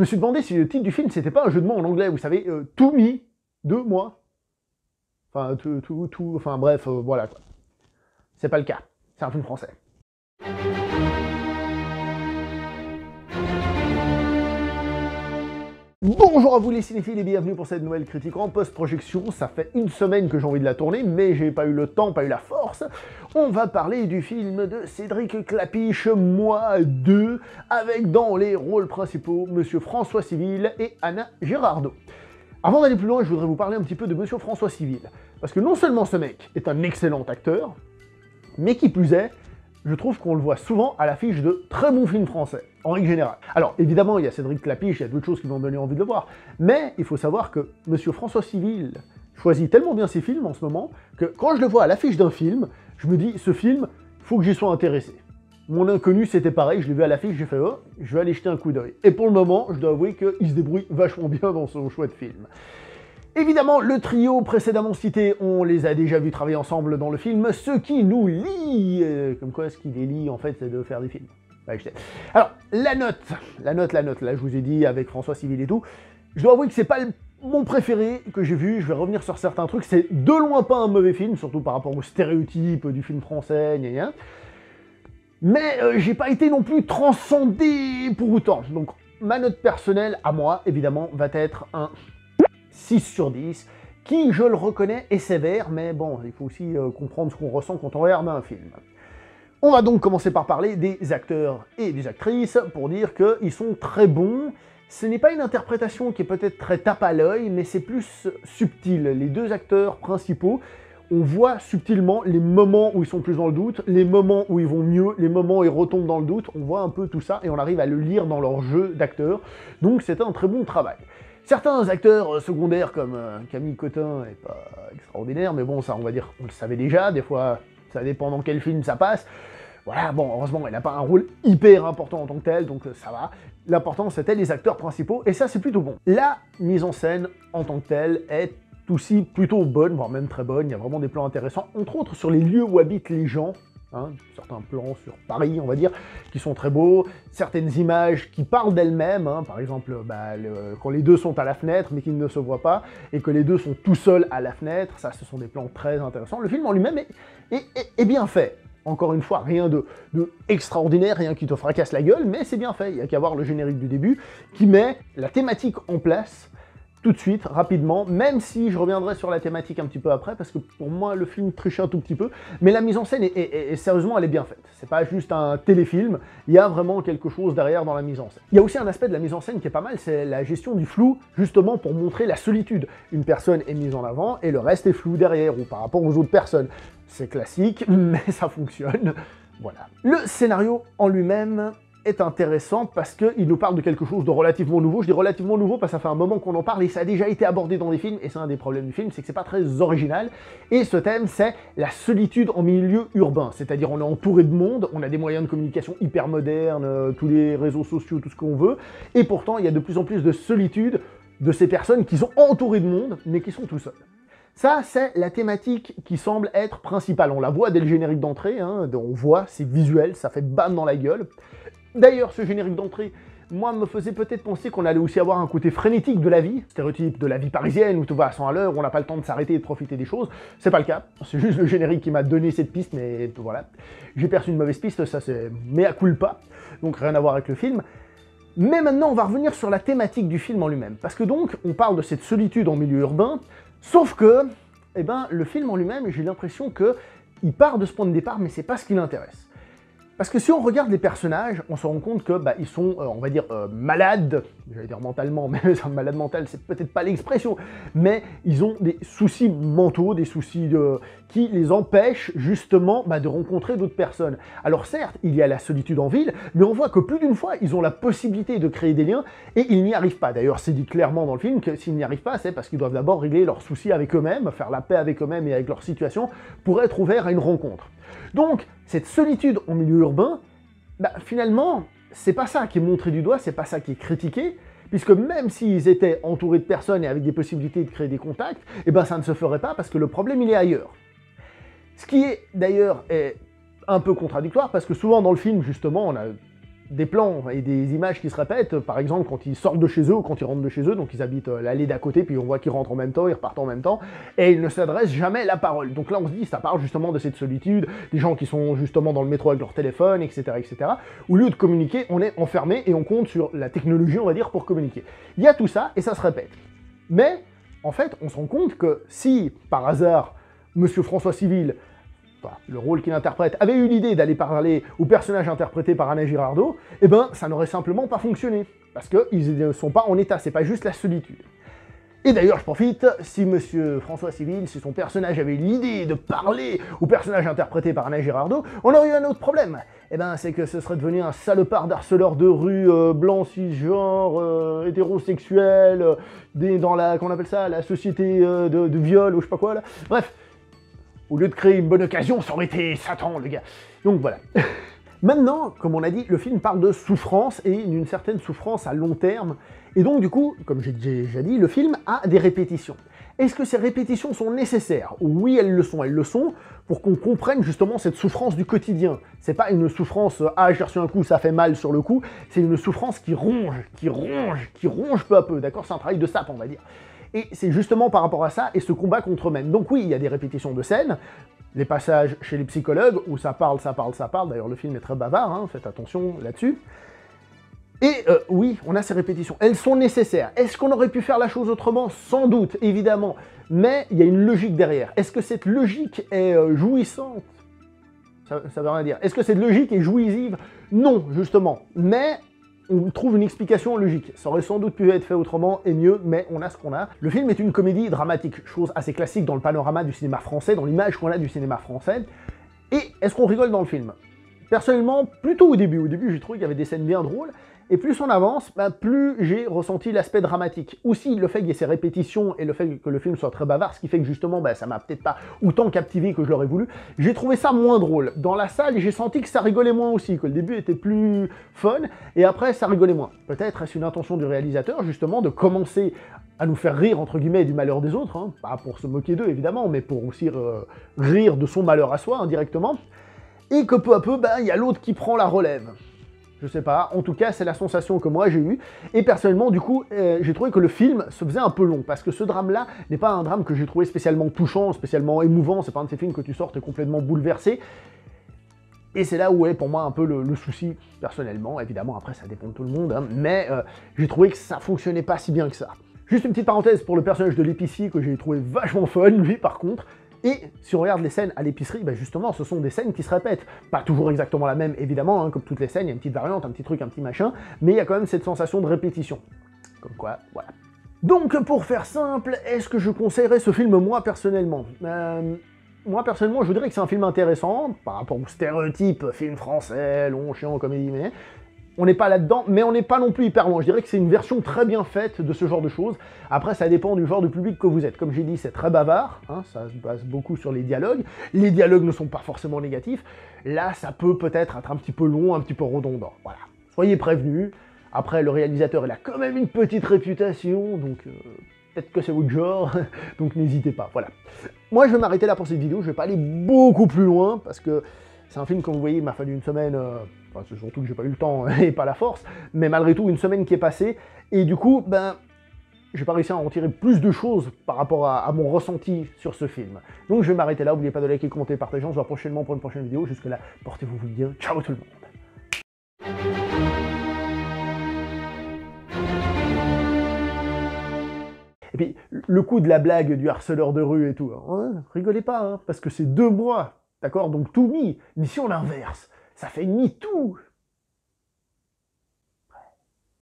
je me suis demandé si le titre du film, c'était pas un jeu de mots en anglais, vous savez, To Me, de moi. Enfin, enfin bref, voilà quoi. C'est pas le cas, c'est un film français. Bonjour à vous les cinéphiles et bienvenue pour cette nouvelle critique en post-projection. Ça fait une semaine que j'ai envie de la tourner, mais j'ai pas eu le temps, pas eu la force. On va parler du film de Cédric Klapisch, Moi 2, avec dans les rôles principaux Monsieur François Civil et Anna Girardot. Avant d'aller plus loin, je voudrais vous parler un petit peu de Monsieur François Civil, parce que non seulement ce mec est un excellent acteur, mais qui plus est, je trouve qu'on le voit souvent à l'affiche de très bons films français, en règle générale. Alors, évidemment, il y a Cédric Klapisch, il y a d'autres choses qui m'ont donné envie de le voir, mais il faut savoir que Monsieur François Civil choisit tellement bien ses films en ce moment, que quand je le vois à l'affiche d'un film, je me dis, ce film, il faut que j'y sois intéressé. Mon Inconnu, c'était pareil, je l'ai vu à l'affiche, j'ai fait, oh, je vais aller jeter un coup d'œil. Et pour le moment, je dois avouer qu'il se débrouille vachement bien dans son choix de film. Évidemment, le trio précédemment cité, on les a déjà vus travailler ensemble dans le film, ce qui nous lie, comme quoi ce qui les lie en fait, c'est de faire des films. Alors, la note, là je vous ai dit avec François Civil et tout, je dois avouer que c'est pas mon préféré que j'ai vu, je vais revenir sur certains trucs, c'est de loin pas un mauvais film, surtout par rapport aux stéréotypes du film français, gna gna. Mais j'ai pas été non plus transcendé pour autant, donc ma note personnelle, à moi, évidemment, va être un 6 sur 10, qui, je le reconnais, est sévère, mais bon, il faut aussi comprendre ce qu'on ressent quand on regarde un film. On va donc commencer par parler des acteurs et des actrices, pour dire qu'ils sont très bons. Ce n'est pas une interprétation qui est peut-être très tape à l'œil, mais c'est plus subtil. Les deux acteurs principaux, on voit subtilement les moments où ils sont plus dans le doute, les moments où ils vont mieux, les moments où ils retombent dans le doute, on voit un peu tout ça, et on arrive à le lire dans leur jeu d'acteurs, donc c'est un très bon travail. Certains acteurs secondaires comme Camille Cotin n'est pas extraordinaire, mais bon, ça on va dire, on le savait déjà, des fois ça dépend dans quel film ça passe. Voilà, bon, heureusement, elle n'a pas un rôle hyper important en tant que tel, donc ça va. L'important, c'était les acteurs principaux, et ça, c'est plutôt bon. La mise en scène, en tant que telle, est aussi plutôt bonne, voire même très bonne. Il y a vraiment des plans intéressants, entre autres sur les lieux où habitent les gens. Hein, certains plans sur Paris, on va dire, qui sont très beaux, certaines images qui parlent d'elles-mêmes, hein, par exemple, quand les deux sont à la fenêtre, mais qu'ils ne se voient pas, et que les deux sont tout seuls à la fenêtre, ça, ce sont des plans très intéressants. Le film en lui-même est bien fait. Encore une fois, rien de extraordinaire, rien qui te fracasse la gueule, mais c'est bien fait. Il n'y a qu'à voir le générique du début, qui met la thématique en place, tout de suite, rapidement, même si je reviendrai sur la thématique un petit peu après, parce que pour moi, le film triche un tout petit peu, mais la mise en scène, sérieusement, elle est bien faite. C'est pas juste un téléfilm, il y a vraiment quelque chose derrière dans la mise en scène. Il y a aussi un aspect de la mise en scène qui est pas mal, c'est la gestion du flou, justement pour montrer la solitude. Une personne est mise en avant, et le reste est flou derrière, ou par rapport aux autres personnes. C'est classique, mais ça fonctionne, voilà. Le scénario en lui-même est intéressant parce qu'il nous parle de quelque chose de relativement nouveau. Je dis relativement nouveau parce que ça fait un moment qu'on en parle et ça a déjà été abordé dans des films, et c'est un des problèmes du film, c'est que c'est pas très original. Et ce thème, c'est la solitude en milieu urbain, c'est-à-dire on est entouré de monde, on a des moyens de communication hyper modernes, tous les réseaux sociaux, tout ce qu'on veut, et pourtant il y a de plus en plus de solitude de ces personnes qui sont entourées de monde, mais qui sont tout seuls. Ça, c'est la thématique qui semble être principale. On la voit dès le générique d'entrée, hein, on voit, c'est visuel, ça fait bam dans la gueule. D'ailleurs, ce générique d'entrée, moi, me faisait peut-être penser qu'on allait aussi avoir un côté frénétique de la vie, stéréotype de la vie parisienne, où tout va à 100 à l'heure, où on n'a pas le temps de s'arrêter et de profiter des choses. C'est pas le cas, c'est juste le générique qui m'a donné cette piste, mais voilà. J'ai perçu une mauvaise piste, ça c'est mea culpa, donc rien à voir avec le film. Mais maintenant, on va revenir sur la thématique du film en lui-même, parce que donc, on parle de cette solitude en milieu urbain, sauf que, eh ben, le film en lui-même, j'ai l'impression qu'il part de ce point de départ, mais c'est pas ce qui l'intéresse. Parce que si on regarde les personnages, on se rend compte que ils sont, on va dire, malades, j'allais dire mentalement, mais malade mental, c'est peut-être pas l'expression, mais ils ont des soucis mentaux, des soucis qui les empêchent justement de rencontrer d'autres personnes. Alors certes, il y a la solitude en ville, mais on voit que plus d'une fois, ils ont la possibilité de créer des liens, et ils n'y arrivent pas. D'ailleurs, c'est dit clairement dans le film que s'ils n'y arrivent pas, c'est parce qu'ils doivent d'abord régler leurs soucis avec eux-mêmes, faire la paix avec eux-mêmes et avec leur situation, pour être ouverts à une rencontre. Donc, cette solitude en milieu urbain, finalement, c'est pas ça qui est montré du doigt, c'est pas ça qui est critiqué, puisque même s'ils étaient entourés de personnes et avec des possibilités de créer des contacts, ça ne se ferait pas parce que le problème, il est ailleurs. Ce qui est, d'ailleurs, un peu contradictoire, parce que souvent dans le film, justement, on a des plans et des images qui se répètent, par exemple quand ils sortent de chez eux ou quand ils rentrent de chez eux, donc ils habitent l'allée d'à côté, puis on voit qu'ils rentrent en même temps, ils repartent en même temps, et ils ne s'adressent jamais la parole. Donc là on se dit, ça parle justement de cette solitude, des gens qui sont justement dans le métro avec leur téléphone, etc., etc. Au lieu de communiquer, on est enfermé et on compte sur la technologie, on va dire, pour communiquer. Il y a tout ça, et ça se répète. Mais, en fait, on se rend compte que si, par hasard, Monsieur François Civil, le rôle qu'il interprète, avait eu l'idée d'aller parler au personnage interprété par Anna Girardot, eh ben, ça n'aurait simplement pas fonctionné. Parce qu'ils ne sont pas en état, c'est pas juste la solitude. Et d'ailleurs, je profite, si Monsieur François Civil, si son personnage avait l'idée de parler au personnage interprété par Anna Girardot, on aurait eu un autre problème. Eh ben, c'est que ce serait devenu un salopard d'harceleur de rue, blanc, cisgenre, hétérosexuel, dans la, qu'on appelle ça, la société de viol, ou je sais pas quoi, là. Bref, au lieu de créer une bonne occasion, ça aurait été Satan, le gars. Donc voilà. Maintenant, comme on a dit, le film parle de souffrance, et d'une certaine souffrance à long terme. Et donc, du coup, comme j'ai déjà dit, le film a des répétitions. Est-ce que ces répétitions sont nécessaires? Oui, elles le sont, pour qu'on comprenne justement cette souffrance du quotidien. C'est pas une souffrance « ah, j'ai reçu un coup, ça fait mal sur le coup », c'est une souffrance qui ronge peu à peu, d'accord? C'est un travail de sape, on va dire. Et c'est justement par rapport à ça, et ce combat contre eux-mêmes. Donc oui, il y a des répétitions de scènes, les passages chez les psychologues, où ça parle, d'ailleurs le film est très bavard, hein, faites attention là-dessus. Et oui, on a ces répétitions, elles sont nécessaires. Est-ce qu'on aurait pu faire la chose autrement? Sans doute, évidemment, mais il y a une logique derrière. Est-ce que cette logique est jouissante? Ça veut rien dire. Est-ce que cette logique est jouissive? Non, justement, mais on trouve une explication logique. Ça aurait sans doute pu être fait autrement et mieux, mais on a ce qu'on a. Le film est une comédie dramatique, chose assez classique dans le panorama du cinéma français, dans l'image qu'on a du cinéma français. Et est-ce qu'on rigole dans le film? Personnellement, plutôt au début. Au début, j'ai trouvé qu'il y avait des scènes bien drôles, et plus on avance, plus j'ai ressenti l'aspect dramatique. Aussi, le fait qu'il y ait ces répétitions et le fait que le film soit très bavard, ce qui fait que justement, ça m'a peut-être pas autant captivé que je l'aurais voulu, j'ai trouvé ça moins drôle. Dans la salle, j'ai senti que ça rigolait moins aussi, que le début était plus fun, et après, ça rigolait moins. Peut-être est-ce une intention du réalisateur, justement, de commencer à nous faire rire, entre guillemets, du malheur des autres, hein, pas pour se moquer d'eux, évidemment, mais pour aussi rire de son malheur à soi, indirectement, et que peu à peu, il y a l'autre qui prend la relève. Je sais pas, en tout cas c'est la sensation que moi j'ai eue, et personnellement du coup j'ai trouvé que le film se faisait un peu long, parce que ce drame-là n'est pas un drame que j'ai trouvé spécialement touchant, spécialement émouvant, c'est pas un de ces films que tu sors, t'es complètement bouleversé, et c'est là où est pour moi un peu le souci, personnellement, évidemment après ça dépend de tout le monde, hein, mais j'ai trouvé que ça fonctionnait pas si bien que ça. Juste une petite parenthèse pour le personnage de l'épicier que j'ai trouvé vachement fun, lui par contre. Et si on regarde les scènes à l'épicerie, justement, ce sont des scènes qui se répètent. Pas toujours exactement la même, évidemment, hein, comme toutes les scènes, il y a une petite variante, un petit truc, un petit machin, mais il y a quand même cette sensation de répétition. Comme quoi, voilà. Donc, pour faire simple, est-ce que je conseillerais ce film, moi, personnellement? Moi, personnellement, je dirais que c'est un film intéressant, par rapport au stéréotype film français, long, chiant, comédie, mais on n'est pas là-dedans, mais on n'est pas non plus hyper loin. Je dirais que c'est une version très bien faite de ce genre de choses. Après, ça dépend du genre de public que vous êtes. Comme j'ai dit, c'est très bavard, hein, ça se base beaucoup sur les dialogues. Les dialogues ne sont pas forcément négatifs. Là, ça peut peut-être être un petit peu long, un petit peu redondant. Voilà. Soyez prévenus. Après, le réalisateur, il a quand même une petite réputation, donc peut-être que c'est votre genre, donc n'hésitez pas. Voilà. Moi, je vais m'arrêter là pour cette vidéo. Je vais pas aller beaucoup plus loin, parce que c'est un film, comme vous voyez, il m'a fallu une semaine... Enfin, c'est surtout que j'ai pas eu le temps et pas la force, mais malgré tout, une semaine qui est passée, et du coup, j'ai pas réussi à en tirer plus de choses par rapport à mon ressenti sur ce film. Donc je vais m'arrêter là, n'oubliez pas de liker, commenter, partager, on se voit prochainement pour une prochaine vidéo. Jusque là, portez-vous bien, ciao tout le monde. Et puis, le coup de la blague du harceleur de rue et tout, hein, rigolez pas, hein, parce que c'est 2 mois, d'accord? Donc tout mis, mais si on l'inverse, ça fait MeToo.